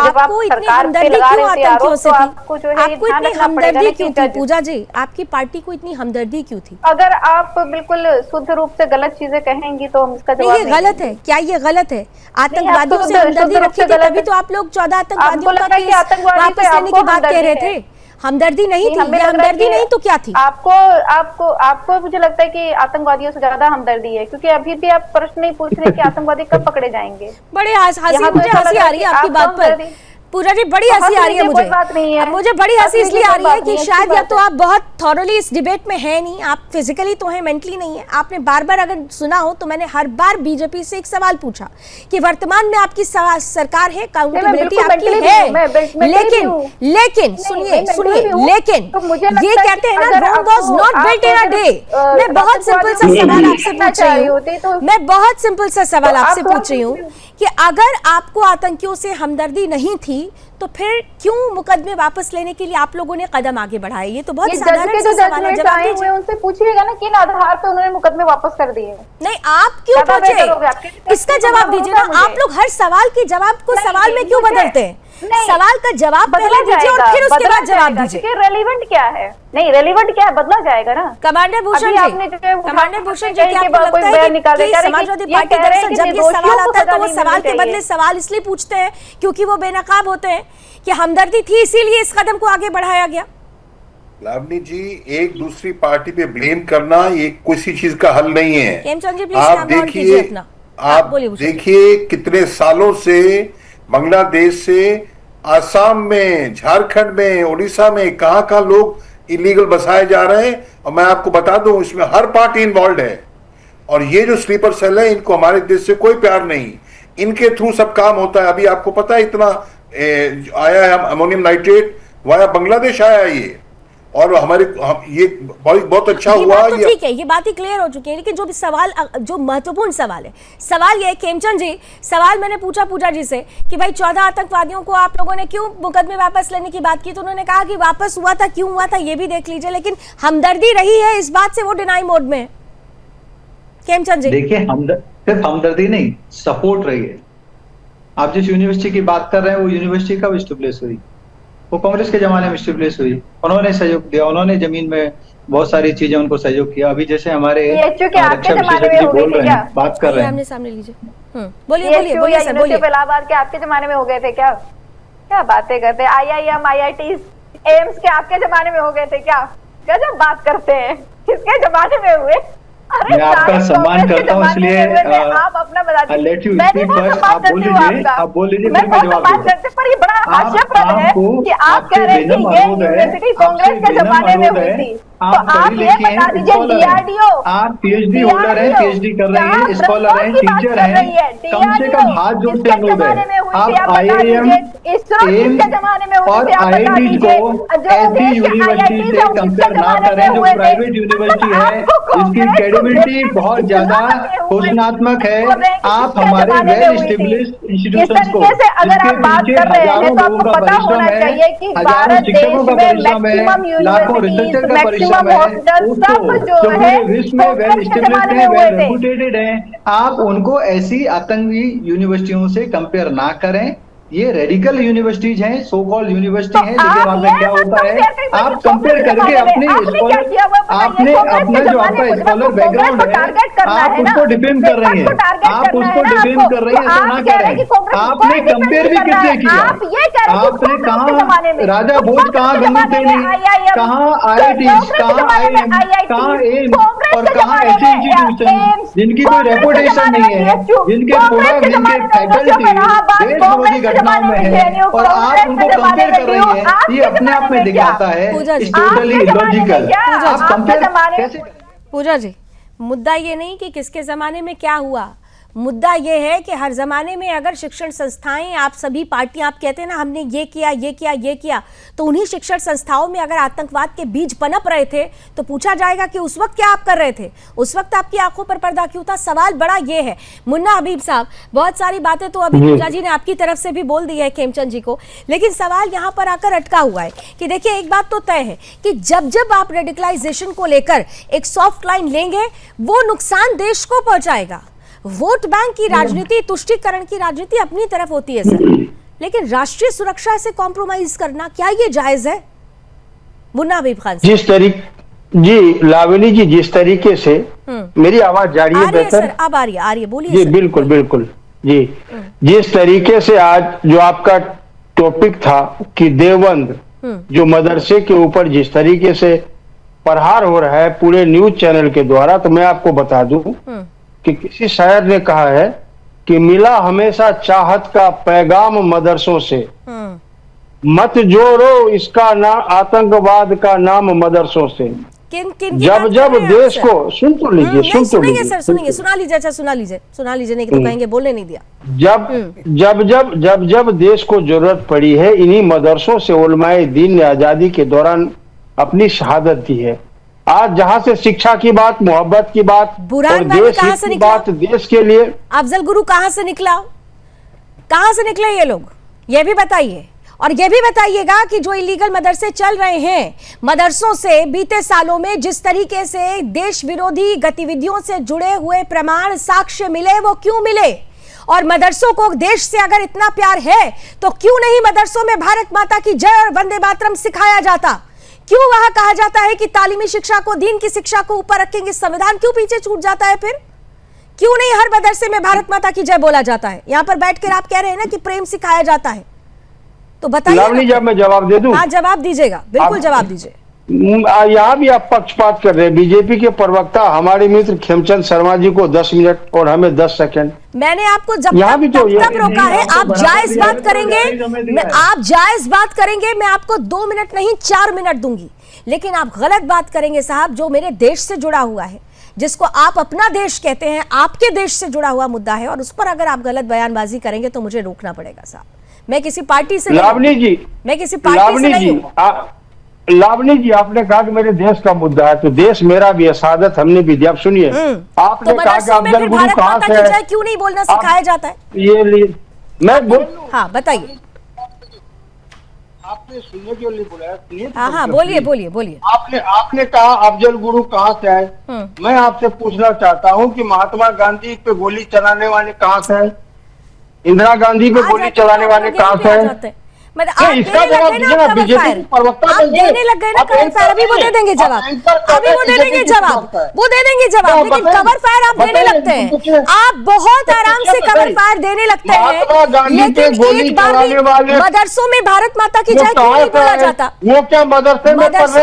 आपको इतनी हमदर्दी क्यों आतंकियों से थी? आपको इतनी हमदर्दी क्यों थी पूजा जी? आपकी पार्टी को इतनी हमदर्दी क्यों थी? अगर आप बिल्कुल शुद्ध रूप से गलत चीजें कहेंगी तो हम इसका जवाब ये गलत है क्या? ये गलत है? आतंकवादियों से हमदर्दी रखी थी तभी तो आप लोग 14 आतंकवादियों का केस वापस लेने की बात कह रहे थे। हमदर्दी नहीं थी, ये हमदर्दी नहीं तो क्या थी? आपको मुझे लगता है कि आतंकवादियों से ज्यादा हमदर्दी है, क्योंकि अभी भी आप प्रश्न नहीं पूछ रहे कि आतंकवादी कब पकड़े जाएंगे। बड़े मुझे हंसी आ रही है आपकी बात पर पूजा जी, बड़ी हंसी आ रही है मुझे बड़ी हंसी इसलिए आ रही है कि शायद या तो आप बहुत थॉरली इस डिबेट में है नहीं, आप फिजिकली तो हैं, मेंटली नहीं है। आपने बार बार अगर सुना हो तो मैंने हर बार बीजेपी से एक सवाल पूछा कि वर्तमान में आपकी सरकार है, अकाउंटेबिलिटी आपकी है, लेकिन सुनिए लेकिन ये कहते हैं ना, Rome was not built in a day. मैं बहुत सिंपल सा सवाल आपसे पूछ रही हूँ, मैं बहुत सिंपल सा सवाल आपसे पूछ रही हूँ कि अगर आपको आतंकियों से हमदर्दी नहीं थी तो फिर क्यों मुकदमे वापस लेने के लिए आप लोगों ने कदम आगे बढ़ाए? ये तो बहुत साधारण सा सवाल है, जवाब दीजिए। उनसे पूछिएगा ना किन आधार पे उन्होंने मुकदमे वापस कर दिए। नहीं, आप क्यों पूछे? इसका जवाब दीजिए ना। आप लोग हर सवाल के जवाब को सवाल में क्यों बदलते हैं? सवाल का जवाब पहले दीजिए और फिर उसके बाद जवाब दीजिए। रेलिवेंट क्या है? नहीं, रेलिवेंट क्या है, बदला जाएगा ना। कमांडर भूषण जी, क्या आपको लगता है कि समाजवादी पार्टी दरअसल जब ये सवाल आता है तो वो सवाल के बदले सवाल इसलिए पूछते हैं क्योंकि वो बेनकाब होते हैं कि हमदर्दी थी इसीलिए इस कदम को आगे बढ़ाया गया? लावनी जी, एक दूसरी पार्टी पे ब्लेम करना ये किसी चीज का हल नहीं है। आप देखिए कितने सालों से बांग्लादेश से आसाम में, झारखंड में, उड़ीसा में कहां लोग इलीगल बसाए जा रहे हैं। और मैं आपको बता दूं इसमें हर पार्टी इन्वॉल्व है। और ये जो स्लीपर सेल है इनको हमारे देश से कोई प्यार नहीं, इनके थ्रू सब काम होता है। अभी आपको पता है इतना आया है अमोनियम नाइट्रेट वाया बांग्लादेश आया है ये, और हमारे ये बहुत अच्छा हुआ। तो ठीक है, ये बात ही क्लियर हो चुकी है। लेकिन जो सवाल, जो महत्वपूर्ण सवाल है, सवाल ये है खेमचंद जी, सवाल मैंने पूछा पूजा जी से कि भाई 14 आतंकवादियों को आप लोगों ने क्यों मुकदमे वापस लेने की बात की, तो उन्होंने कहा कि वापस हुआ था, क्यों हुआ था ये भी देख लीजिए। लेकिन हमदर्दी रही है इस बात से, वो डिनाई मोड में है। खेमचंद जी देखिए, सिर्फ हमदर्दी नहीं, सपोर्ट रही है। आप जिस यूनिवर्सिटी की बात कर रहे हैं वो यूनिवर्सिटी कब स्टेब्लिश हुई? वो कांग्रेस के जमाने में स्टेब्लिश हुई। उन्होंने सहयोग दिया, उन्होंने जमीन में बहुत सारी चीजें उनको सहयोग किया। अभी जैसे हमारे रक्षा विशेषज्ञ जी बोल रहे हैं, बात कर रहे हैं, सामने लीजिए, बोलिए। इलाहाबाद के आपके जमाने में हो गए थे क्या? क्या बातें करते हैं? IIM, IIT, एम्स के आपके जमाने में हो गए थे क्या? गजब बात करते हैं, किसके जमाने में हुए? मैं आपका सम्मान करता हूँ, इसलिए आप अपना बता दीजिए। आप बोल लीजिए, फिर मैं जवाब दूंगा। पर ये बड़ा हास्यास्पद है कि आप कह रहे हैं कि ये यूनिवर्सिटी कांग्रेस के जमाने में हुई थी। आप पढ़ी लिखी हैं, स्कॉलर हैं, आप पीएचडी होल्डर हैं, पीएचडी कर रही हैं, स्कॉलर हैं, टीचर हैं, कम से कम हाथ जोड़ते अनुरोध है, आप आईआईएम, एम्स और आईआईटी को ऐसी यूनिवर्सिटी से कंपेयर ना करें जो प्राइवेट यूनिवर्सिटी है, जिसकी क्रेडिबिलिटी बहुत ज्यादा घोषणात्मक है। आप हमारे वेल स्टेब्लिश्ड इंस्टीट्यूशंस को, जिसके पीछे हजारों लोगों का परिश्रम है, हजारों शिक्षकों का परिश्रम है, लाखों रिसर्चर का परिश्रम है, उसको जो पूरे विश्व में वेल स्टेब्लिश्ड है, वेल रेपुटेटेड है, आप उनको ऐसी आतंकी यूनिवर्सिटियों से कंपेयर ना करें। ये रेडिकल यूनिवर्सिटीज हैं, सो कॉल्ड यूनिवर्सिटी हैं, लेकिन वहां पे क्या होता है, आप कंपेयर करके अपने स्कॉलर, आपने अपना जो आपका स्कॉलर बैकग्राउंड है, आप उसको डिफेम कर रही हैं, आप उसको डिफेम कर रही हैं, ऐसा ना करें। आपने कंपेयर भी किससे किया? आपने कहा राजा भोज, कहाँ गंगू तेली, कहाँ आईआईटी, कहाँ आईएम, कहाँ एम्स और कहाँ ऐसे इंस्टीट्यूशन जिनकी कोई रेपुटेशन नहीं है, जिनके प्रोडक्ट, जिनके फैकल्टी देश विरोधी घटनाओं में है, और आप उनको कंपेयर कर रही हैं, ये अपने आप में दिखाता है टोटली इलॉजिकल। आप कंपेयर कैसे? पूजा जी, मुद्दा ये नहीं कि किसके जमाने में क्या हुआ, मुद्दा ये है कि हर जमाने में अगर शिक्षण संस्थाएं, आप सभी पार्टियां, आप कहते हैं ना हमने ये किया ये किया ये किया, तो उन्हीं शिक्षण संस्थाओं में अगर आतंकवाद के बीज पनप रहे थे तो पूछा जाएगा कि उस वक्त क्या आप कर रहे थे, उस वक्त आपकी आंखों पर पर्दा क्यों था। सवाल बड़ा ये है। मुन्ना हबीब साहब, बहुत सारी बातें तो अभी पूजा जी ने आपकी तरफ से भी बोल दी है खेमचंद जी को, लेकिन सवाल यहाँ पर आकर अटका हुआ है कि देखिए एक बात तो तय है कि जब जब आप रेडिकलाइजेशन को लेकर एक सॉफ्ट लाइन लेंगे वो नुकसान देश को पहुंचाएगा। वोट बैंक की राजनीति, तुष्टीकरण की राजनीति अपनी तरफ होती है सर, लेकिन राष्ट्रीय सुरक्षा से कॉम्प्रोमाइज करना क्या ये जायज है? मुन्ना हबीब खान जिस तरीके, जी लावनी जी, जिस तरीके से मेरी आवाज जा रही है बेहतर? सर अब आ रही है, बोलिए। जी बिल्कुल बिल्कुल जी। जिस तरीके से आज जो आपका टॉपिक था कि देवबंद जो मदरसे के ऊपर जिस तरीके से प्रहार हो रहा है पूरे न्यूज चैनल के द्वारा, तो मैं आपको बता दूं कि किसी शायर ने कहा है कि मिला हमेशा चाहत का पैगाम मदरसों से, मत जोड़ो इसका नाम आतंकवाद का नाम मदरसों से। जब जब देश को सुन तो लीजिए, सर सुनिए, सुना लीजिए, अच्छा सुना लीजिए, नहीं तो कहेंगे बोलने नहीं दिया। जब देश को जरूरत पड़ी है, इन्हीं मदरसों से उलमाए दीन ने आजादी के दौरान अपनी शहादत दी है। आज जहां से शिक्षा की बात, मोहब्बत की बात और देश की बात, देश के लिए अफजल गुरु कहां से निकला, कहां से निकले ये लोग, ये भी बताइए। और ये भी बताइएगा कि जो इलीगल मदरसे चल रहे हैं, मदरसों से बीते सालों में जिस तरीके से देश विरोधी गतिविधियों से जुड़े हुए प्रमाण, साक्ष्य मिले, वो क्यों मिले? और मदरसों को देश से अगर इतना प्यार है तो क्यों नहीं मदरसों में भारत माता की जय और वंदे मातरम सिखाया जाता? क्यों वहां कहा जाता है कि तालीमी शिक्षा को, दीन की शिक्षा को ऊपर रखेंगे? संविधान क्यों पीछे छूट जाता है? फिर क्यों नहीं हर मदरसे में भारत माता की जय बोला जाता है? यहाँ पर बैठकर आप कह रहे हैं ना कि प्रेम सिखाया जाता है, तो बताइए। जब मैं जवाब दे दूं? हाँ जवाब दीजिएगा, बिल्कुल जवाब दीजिए। यहाँ भी आप पक्षपात कर रहे हैं। बीजेपी के प्रवक्ता हमारे मित्र खेमचंद शर्मा जी को 10 मिनट और हमें 10 सेकंड। मैंने आपको जब तक रोका है, आप जायज बात करेंगे, आप जायज बात करेंगे, मैं आपको 2 मिनट नहीं 4 मिनट दूंगी, लेकिन आप गलत बात करेंगे साहब। जो मेरे देश से जुड़ा हुआ है, जिसको आप अपना देश कहते हैं, आपके देश से जुड़ा हुआ मुद्दा है, और उस पर अगर आप गलत बयानबाजी करेंगे तो मुझे रोकना पड़ेगा साहब। मैं किसी पार्टी से लावनी जी, मैं किसी पार्टी से नहीं हूं। लावनी जी, आपने कहा कि मेरे देश का मुद्दा है, तो देश मेरा भी है, शहादत हमने भी दी। आप सुनिए, आपने तो कहा कि अफजल गुरु कहाँ से है, क्यों नहीं बोलना सिखाया जाता है? ये मैं बोल, हाँ बताइए। आपने सुनने के लिए बुलाया? हाँ बोलिए। आपने कहा अफजल गुरु कहाँ से आए। मैं आपसे पूछना चाहता हूँ कि महात्मा गांधी पे गोली चलाने वाले कहाँ से आए? इंदिरा गांधी पे गोली चलाने वाले कहाँ से है? इसका जवाब दीजिए ना। बीजेपी के प्रवक्ता देने लग गए ना कवर फायर, अभी वो दे देंगे जवाब, अभी वो दे देंगे जवाब, वो दे देंगे जवाब। लेकिन कवर फायर आप देने लगते हैं, आप बहुत आराम से कवर फायर देने लगते हैं, लेकिन एक बार भी मदरसों में भारत माता की जय क्यों नहीं बोला जाता? वो क्या मदरसे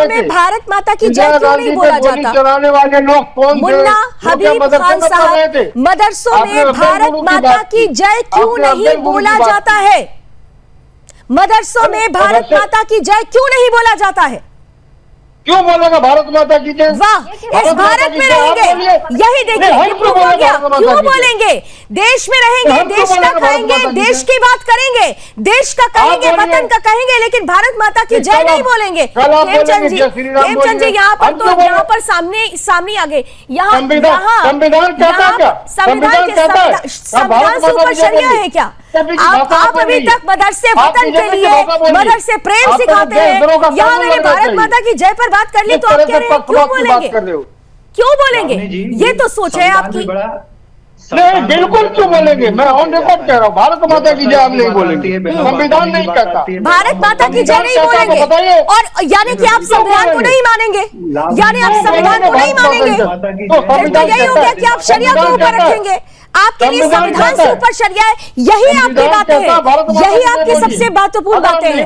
में भारत माता की जय क्यों नहीं बोला जाता? चलाने वाले लोग कौन? मुन्ना हबीब खान साहब, मदरसों में भारत माता की जय क्यों नहीं बोला जाता है? मदरसों में भारत माता की जय क्यों नहीं बोला जाता है? क्यों बोलेगा भारत माता की जय? वाह, इस भारत में रहेंगे, यही देखिए क्यों हो गया, क्यों बोलेंगे, देश में रहेंगे, देश का कहेंगे, देश की बात करेंगे, देश का कहेंगे, वतन का कहेंगे, लेकिन भारत माता की जय नहीं बोलेंगे। हेमचंद जी यहाँ पर तो यहाँ पर सामने आ गए, यहाँ संविधान कहता क्या? संविधान से ऊपर शरिया है क्या? आप अभी तक मदरसे वतन के लिए, मदरसे प्रेम सिखाते हैं, यहाँ मैंने भारत माता की जय पर बात कर ली, तो आप कह रहे हैं क्यों बोलेंगे, क्यों बोलेंगे? ये तो सोच है आपकी। नहीं, बिल्कुल क्यों बोलेंगे? मैं ऑन रिकॉर्ड कह रहा हूँ, भारत माता की जय आप नहीं बोलेंगे, संविधान नहीं कहता भारत माता की जय नहीं बोलेंगे, और यानी कि आप संविधान को नहीं मानेंगे, यानी आप संविधान को नहीं मानेंगे, फिर तो यही हो गया कि आप शरिया को ऊपर रखेंगे। आपके लिए संविधान से ऊपर शरिया है, यही आपकी बातें हैं, यही आपकी सबसे महत्वपूर्ण बातें हैं,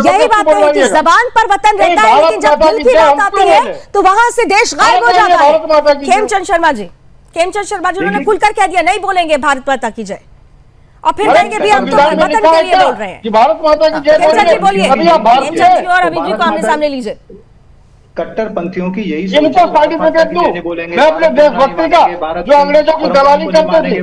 यही बातें हैं कि जबान पर वतन रहता है, लेकिन जब दिल की बात आती है तो वहां से देश गायब हो जाता है। खेमचंद शर्मा जी उन्होंने खुलकर कह दिया नहीं बोलेंगे भारत माता की जय, और फिर कहेंगे भी हम तो वतन के लिए बोल रहे हैं। भारत माता की जय बोलिए, खेमचंद जी और अभी जी को आमने सामने लीजिए। कट्टरपंथियों की यही इनको सर्टिफिकेट दो, मैं अपने देशभक्ति का, जो अंग्रेजों की दलाली करते थे,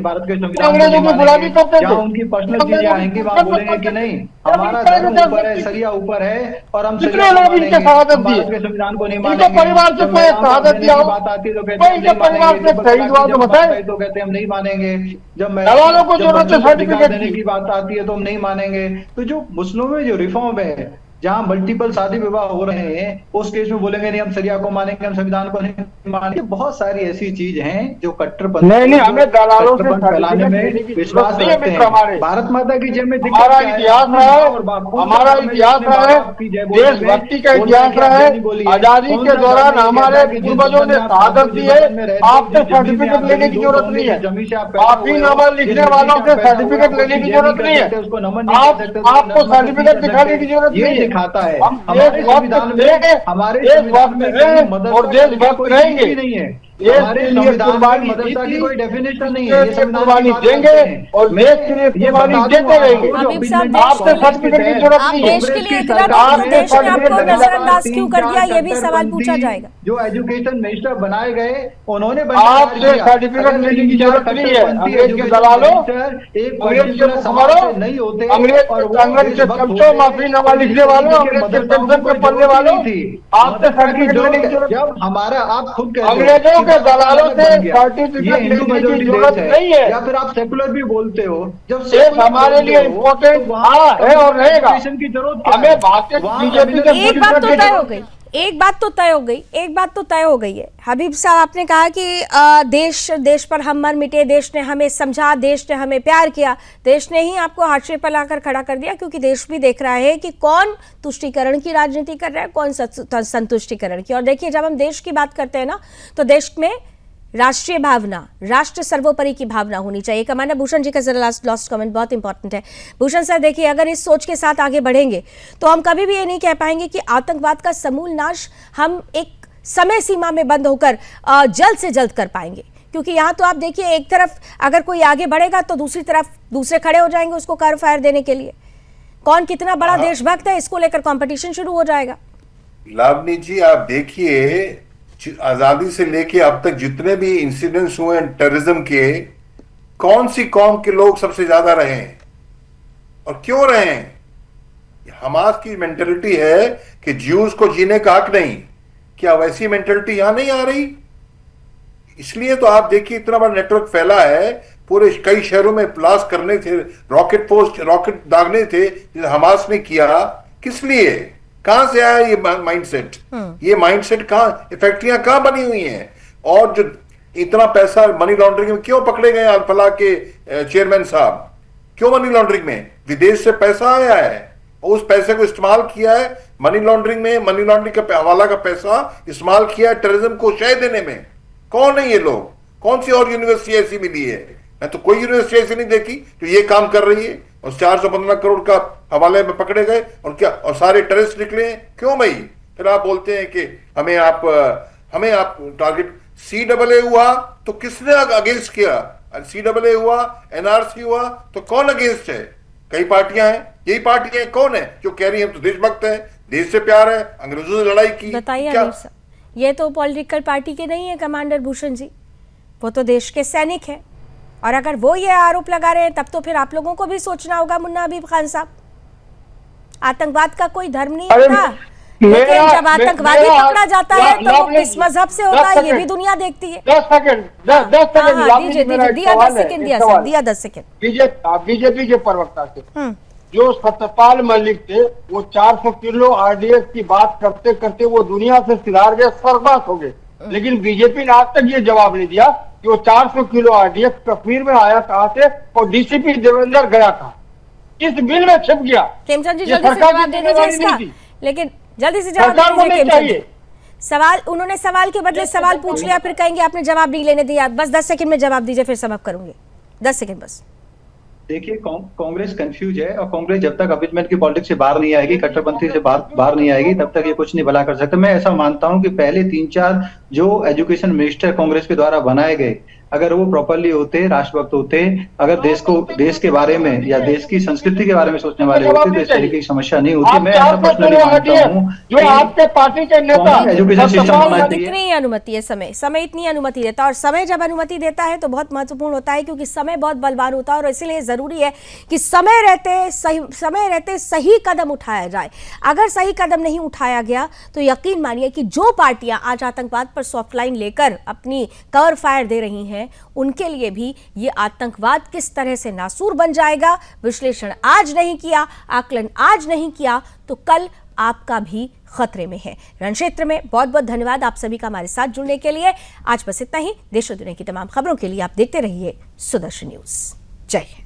अंग्रेजों की गुलामी करते थे, उनकी पर्सनल चीजें आएंगी, वहां बोलेंगे कि नहीं हमारा धर्म ऊपर है, शरिया ऊपर है, और हम कितने लोग इनके शहादत दिए, संविधान को नहीं इनके मानेंगे। परिवार से कोई शहादत दिया हो, बात आती है तो कोई इनके परिवार से शहीद हुआ तो बताए, तो कहते हम नहीं मानेंगे। जब दलालों को जरूरत है सर्टिफिकेट देने की बात आती है तो हम नहीं मानेंगे। तो जो मुस्लिमों में जो रिफॉर्म है, जहां मल्टीपल शादी विवाह हो रहे हैं, उस केस में बोलेंगे नहीं हम शरिया को मानेंगे, हम संविधान को नहीं मानेंगे। बहुत सारी ऐसी चीज हैं जो कट्टरपंथी नहीं हमें दलालों से फैलाने में विश्वास रखते हैं। भारत माता की जय में हमारा इतिहास रहा है, हमारा इतिहास रहा है, देशभक्ति का इतिहास रहा है, आजादी के दौरान हमारे पूर्वजों ने शहादत दी है। आपसे सर्टिफिकेट लेने की जरूरत नहीं है, काफी नामा लिखने वालों से सर्टिफिकेट लेने की जरूरत नहीं है, आपको सर्टिफिकेट दिखाने की जरूरत नहीं है। दिखाता है हमारे संविधान में, हमारे संविधान में और देशभक्त रहेंगे, नहीं है हमारे संविधान में मदरसा की कोई डेफिनेशन नहीं है। ये कुर्बानी देंगे और देश के लिए कुर्बानी देते रहेंगे। आपसे सर्टिफिकेट की जरूरत नहीं है। देश के लिए इतना तो देश ने आपको नजरअंदाज क्यों कर दिया, ये भी सवाल पूछा जाएगा। जो एजुकेशन मिनिस्टर बनाए गए उन्होंने आपसे सर्टिफिकेट लेने की जरूरत नहीं है। अंग्रेज के दलालों, अंग्रेज के मुखबरों, अंग्रेज के चमचों, माफीनामा लिखने वालों, अंग्रेज के पेंशन पे पढ़ने वालों, आपसे सर्टिफिकेट लेने की जरूरत। जब हमारा आप खुद अंग्रेजों दलालों से सर्टिफिकेट लेने की जरूरत नहीं है, या फिर आप सेकुलर भी बोलते हो। जब देश हमारे लिए इम्पोर्टेंट है और रहेगा, हमें बातें बीजेपी के एक बात तो तय हो गई, एक बात तो तय हो गई है। हबीब साहब, आपने कहा कि देश पर हम मर मिटे, देश ने हमें समझा, देश ने हमें प्यार किया, देश ने ही आपको हाशिए पर लाकर खड़ा कर दिया, क्योंकि देश भी देख रहा है कि कौन तुष्टीकरण की राजनीति कर रहा है, कौन संतुष्टिकरण की। और देखिए, जब हम देश की बात करते हैं ना, तो देश में राष्ट्रीय भावना, राष्ट्र सर्वोपरि की भावना होनी चाहिए। कमांडर भूषण जी का जरा लास्ट कमेंट बहुत इंपॉर्टेंट है। भूषण सर, देखिए, अगर इस सोच के साथ आगे बढ़ेंगे तो हम कभी भी ये नहीं कह पाएंगे कि आतंकवाद का समूल नाश हम एक समय सीमा में बंद होकर जल्द से जल्द कर पाएंगे, क्योंकि यहाँ तो आप देखिए, एक तरफ अगर कोई आगे बढ़ेगा तो दूसरी तरफ दूसरे खड़े हो जाएंगे उसको कार फायर देने के लिए। कौन कितना बड़ा देशभक्त है, इसको लेकर कंपटीशन शुरू हो जाएगा। लावनी जी, आप देखिए, आजादी से लेके अब तक जितने भी इंसिडेंट्स हुए हैं टेररिज्म के, कौन सी कौम के लोग सबसे ज्यादा रहे हैं और क्यों रहे हैं? हमास की मेंटेलिटी है कि ज्यूज को जीने का हक नहीं। क्या वैसी मेंटेलिटी यहां नहीं आ रही? इसलिए तो आप देखिए, इतना बड़ा नेटवर्क फैला है, पूरे कई शहरों में ब्लास्ट करने थे, रॉकेट दागने थे, हमास ने किया। किस लिए? कहां से आया ये माइंडसेट? ये माइंडसेट कहां, फैक्ट्रियां कहां बनी हुई हैं? और जो इतना पैसा मनी लॉन्ड्रिंग में क्यों पकड़े गए अल-फलाह के चेयरमैन साहब? क्यों मनी लॉन्ड्रिंग में? विदेश से पैसा आया है और उस पैसे को इस्तेमाल किया है मनी लॉन्ड्रिंग में, मनी लॉन्ड्रिंग का हवाला का पैसा इस्तेमाल किया है टेररिज्म को शय देने में। कौन है ये लोग? कौन सी और यूनिवर्सिटी ऐसी मिली है? मैं तो कोई यूनिवर्सिटी ऐसी नहीं देखी जो ये काम कर रही है। और 415 करोड़ का हवाले में पकड़े गए और क्या, और सारे टेररिस्ट निकले हैं। क्यों भाई? फिर आप बोलते हैं कि हमें आप टारगेट। CAA हुआ तो किसने अगेंस्ट किया? CAA हुआ, NRC हुआ तो कौन अगेंस्ट है? कई पार्टियां हैं, यही पार्टियां कौन है जो कह रही है हम तो देशभक्त हैं, देश से प्यार है, अंग्रेजों से लड़ाई की। बताइए क्या? अमीर साहब, ये तो पॉलिटिकल पार्टी के नहीं है कमांडर भूषण जी, वो तो देश के सैनिक हैं। और अगर वो ये आरोप लगा रहे हैं तब तो फिर आप लोगों को भी सोचना होगा मुन्ना हबीब खान साहब, आतंकवाद का कोई धर्म नहीं होता, लेकिन जब आतंकवादी पकड़ा जाता है तो वो किस मजहब से होता है ये भी दुनिया देखती है। 10 सेकंड दीजिए दिया 10 सेकंड दिया सर, दिया 10 सेकंड। बीजेपी के प्रवक्ता से जो सत्यपाल मलिक थे, वो 400 किलो आरडीएक्स की बात करते करते वो दुनिया से सिधार गए, सर्वनाश हो गए। लेकिन बीजेपी ने आज तक ये जवाब नहीं दिया कि वो 400 किलो आरडीएक्स कश्मीर में आया कहां से और डीसीपी देवेंद्र गया कहां, किस बिल में छिप गया। खेमचंद जी जल्दी से जवाब दे दीजिए इसका, लेकिन जल्दी से जवाब दे दीजिए खेमचंद जी। सवाल, उन्होंने सवाल के बदले सवाल पूछ लिया, फिर कहेंगे आपने जवाब नहीं लेने दिया। बस 10 सेकंड में जवाब दीजिए, फिर समाप्त करूंगी। 10 सेकंड बस। देखिए, कांग्रेस कंफ्यूज है और कांग्रेस जब तक अमिटमेंट की पॉलिटिक्स से बाहर नहीं आएगी, कट्टरपंथी से बाहर नहीं आएगी, तब तक ये कुछ नहीं भला कर सकते। मैं ऐसा मानता हूं कि पहले 3-4 जो एजुकेशन मिनिस्टर कांग्रेस के द्वारा बनाए गए, अगर वो प्रॉपरली होते, राष्ट्रभक्त होते, अगर देश के बारे में या देश की संस्कृति के बारे में सोचने वाले होते तो इस तरीके की समस्या नहीं होती। मैं ऐसा पर्सनली मानता हूं जो आपके पार्टी के नेता एजुकेशन सिस्टम होना चाहिए। इतनी अनुमति है, समय इतनी अनुमति देता है, और समय जब अनुमति देता है तो बहुत महत्वपूर्ण होता है, क्योंकि समय बहुत बलवान होता है और इसीलिए जरूरी है कि समय रहते सही कदम उठाया जाए। अगर सही कदम नहीं उठाया गया तो यकीन मानिए कि जो पार्टियां आज आतंकवाद पर सॉफ्ट लाइन लेकर अपनी कवर फायर दे रही हैं, उनके लिए भी ये आतंकवाद किस तरह से नासूर बन जाएगा, विश्लेषण आज नहीं किया, आकलन आज नहीं किया तो कल आपका भी खतरे में है। रणक्षेत्र में बहुत बहुत धन्यवाद आप सभी का हमारे साथ जुड़ने के लिए। आज बस इतना ही। देश और दुनिया की तमाम खबरों के लिए आप देखते रहिए सुदर्शन न्यूज। जय हिंद।